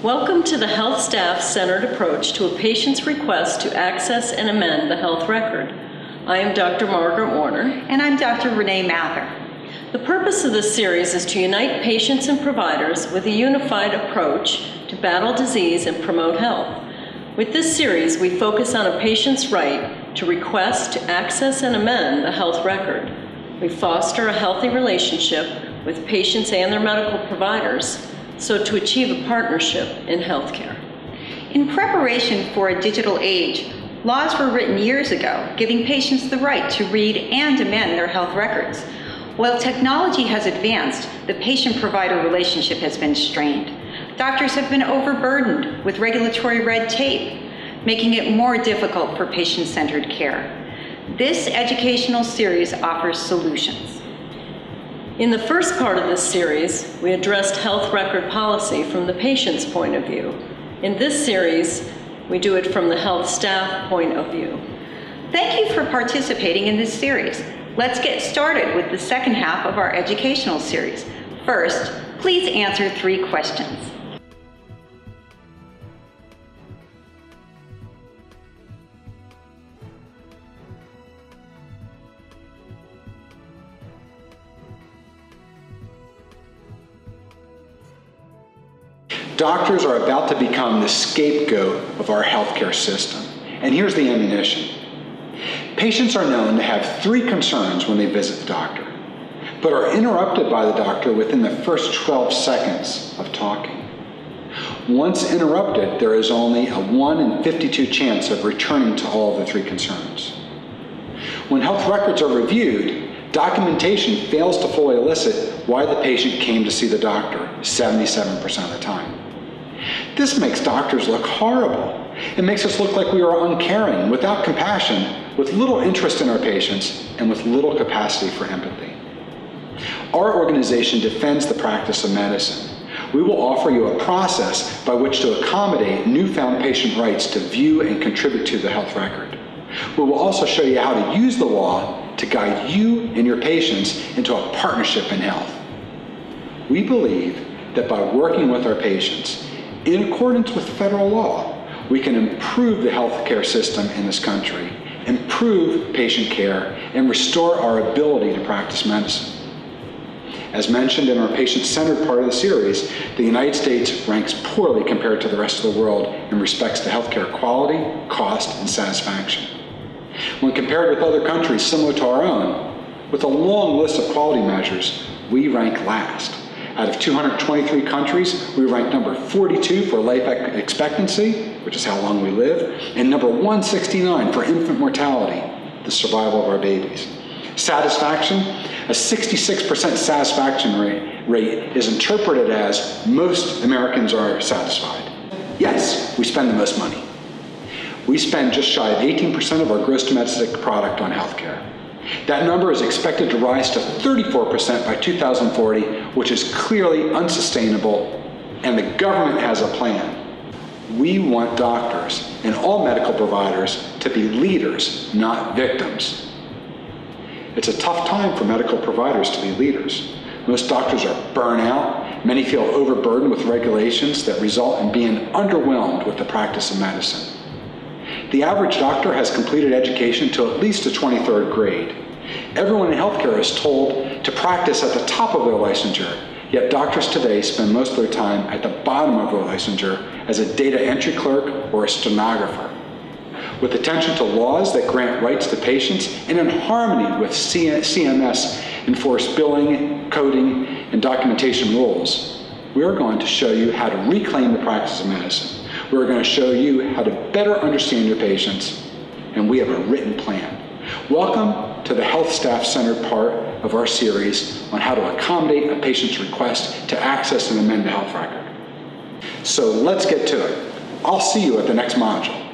Welcome to the Health Staff-Centered Approach to a Patient's Request to Access and Amend the Health Record. I am Dr. Margaret Warner. And I'm Dr. Renee Mather. The purpose of this series is to unite patients and providers with a unified approach to battle disease and promote health. With this series, we focus on a patient's right to request to access and amend the health record. We foster a healthy relationship with patients and their medical providers, so to achieve a partnership in healthcare. In preparation for a digital age, laws were written years ago, giving patients the right to read and amend their health records. While technology has advanced, the patient-provider relationship has been strained. Doctors have been overburdened with regulatory red tape, making it more difficult for patient-centered care. This educational series offers solutions. In the first part of this series, we addressed health record policy from the patient's point of view. In this series, we do it from the health staff point of view. Thank you for participating in this series. Let's get started with the second half of our educational series. First, please answer 3 questions. Doctors are about to become the scapegoat of our healthcare system. And here's the ammunition. Patients are known to have 3 concerns when they visit the doctor, but are interrupted by the doctor within the first 12 seconds of talking. Once interrupted, there is only a 1 in 52 chance of returning to all of the 3 concerns. When health records are reviewed, documentation fails to fully elicit why the patient came to see the doctor 77% of the time. This makes doctors look horrible. It makes us look like we are uncaring, without compassion, with little interest in our patients, and with little capacity for empathy. Our organization defends the practice of medicine. We will offer you a process by which to accommodate newfound patient rights to view and contribute to the health record. We will also show you how to use the law to guide you and your patients into a partnership in health. We believe that by working with our patients, in accordance with federal law, we can improve the healthcare system in this country, improve patient care, and restore our ability to practice medicine. As mentioned in our patient-centered part of the series, the United States ranks poorly compared to the rest of the world in respects to healthcare quality, cost, and satisfaction. When compared with other countries similar to our own, with a long list of quality measures, we rank last. Out of 223 countries, we rank number 42 for life expectancy, which is how long we live, and number 169 for infant mortality, the survival of our babies. Satisfaction, a 66% satisfaction rate is interpreted as most Americans are satisfied. Yes, we spend the most money. We spend just shy of 18% of our gross domestic product on healthcare. That number is expected to rise to 34% by 2040, which is clearly unsustainable, and the government has a plan. We want doctors and all medical providers to be leaders, not victims. It's a tough time for medical providers to be leaders. Most doctors are burnt out. Many feel overburdened with regulations that result in being underwhelmed with the practice of medicine. The average doctor has completed education to at least the 23rd grade. Everyone in healthcare is told to practice at the top of their licensure, yet doctors today spend most of their time at the bottom of their licensure as a data entry clerk or a stenographer. With attention to laws that grant rights to patients and in harmony with CMS enforced billing, coding, and documentation rules, we are going to show you how to reclaim the practice of medicine. We're going to show you how to better understand your patients, and we have a written plan. Welcome to the health staff-centered part of our series on how to accommodate a patient's request to access and amend the health record. So let's get to it. I'll see you at the next module.